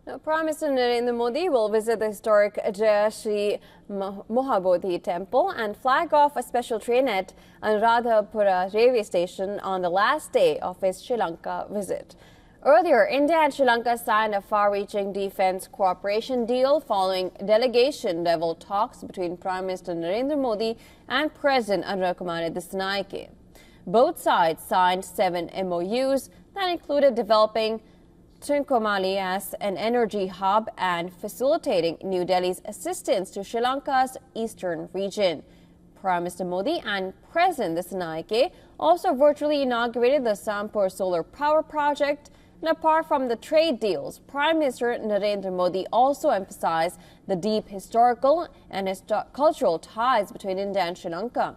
Now, Prime Minister Narendra Modi will visit the historic Jaya Sri Maha Bodhi temple and flag off a special train at Anuradhapura railway station on the last day of his Sri Lanka visit. Earlier, India and Sri Lanka signed a far-reaching defense cooperation deal following delegation-level talks between Prime Minister Narendra Modi and President Kumara Disanayaka. Both sides signed 7 MOUs that included developing Trincomalee as an energy hub and facilitating New Delhi's assistance to Sri Lanka's eastern region. Prime Minister Modi and President Disanayaka also virtually inaugurated the Sampur solar power project. And apart from the trade deals, Prime Minister Narendra Modi also emphasized the deep historical and cultural ties between India and Sri Lanka.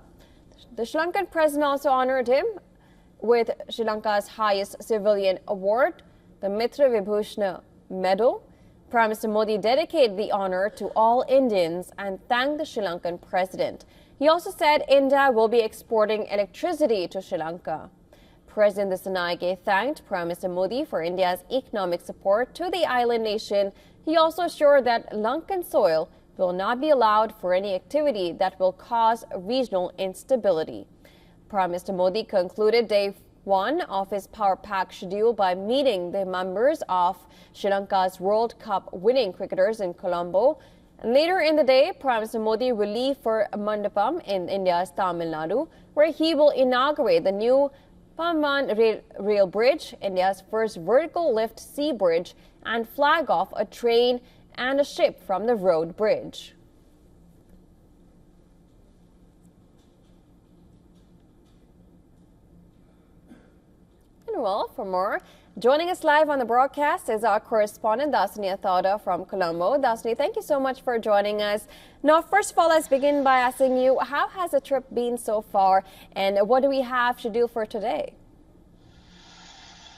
The Sri Lankan president also honored him with Sri Lanka's highest civilian award, the Mitra Vibhushana Medal. Prime Minister Modi dedicated the honor to all Indians and thanked the Sri Lankan president. He also said India will be exporting electricity to Sri Lanka. President Disanayaka thanked Prime Minister Modi for India's economic support to the island nation. He also assured that Lankan soil will not be allowed for any activity that will cause regional instability. Prime Minister Modi concluded day 1 of his power pack schedule by meeting the members of Sri Lanka's World Cup winning cricketers in Colombo. Later in the day, Prime Minister Modi will leave for Mandapam in India's Tamil Nadu, where he will inaugurate the new Pamban rail bridge, India's first vertical lift sea bridge, and flag off a train and a ship from the road bridge. Well, for more, joining us live on the broadcast is our correspondent Disanayaka Thoda from Colombo. Disanayaka, thank you so much for joining us. Now, first of all, let's begin by asking you, how has the trip been so far, and what do we have scheduled for today?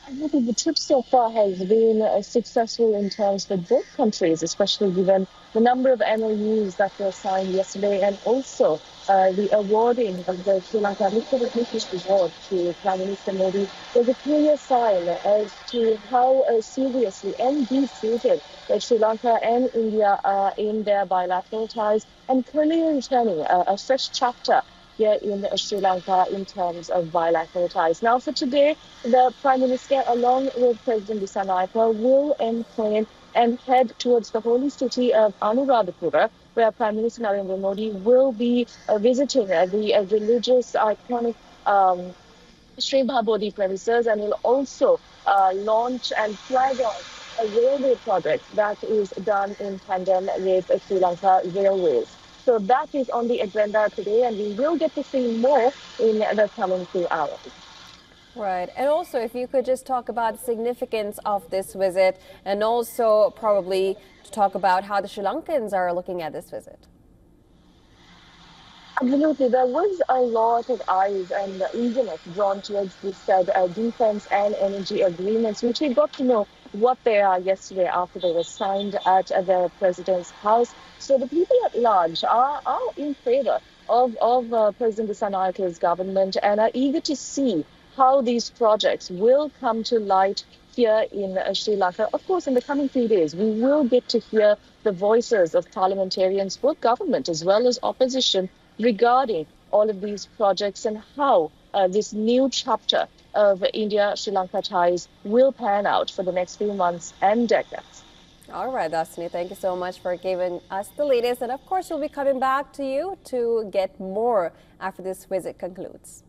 I think the trip so far has been successful in terms with both countries, especially given the number of MOUs that were signed yesterday and also the awarding of the Sri Lanka Minister Award to Prime Minister Modi was a clear sign as to how seriously and deep-rooted that Sri Lanka and India are in their bilateral ties and clearly turning a fresh chapter here in Sri Lanka in terms of bilateral ties. Now, for today, the Prime Minister, along with President Disanayaka, will enplain and head towards the holy city of Anuradhapura, where Prime Minister Narendra Modi will be visiting the religious iconic Sri Maha Bodhi premises, and will also launch and flag off a railway project that is done in tandem with Sri Lanka Railways. So that is on the agenda today, and we will get to see more in the coming few hours. Right. And also, if you could just talk about the significance of this visit, and also probably to talk about how the Sri Lankans are looking at this visit. Absolutely. There was a lot of eyes and eagerness drawn towards this defense and energy agreements, which we got to know what they are yesterday after they were signed at the president's house. So the people at large are in favor of President Disanayaka's government and are eager to see how these projects will come to light here in Sri Lanka. Of course, in the coming few days, we will get to hear the voices of parliamentarians, both government as well as opposition, regarding all of these projects and how this new chapter of India-Sri Lanka ties will pan out for the next few months and decades. All right, Disanayaka, thank you so much for giving us the latest. And of course, we'll be coming back to you to get more after this visit concludes.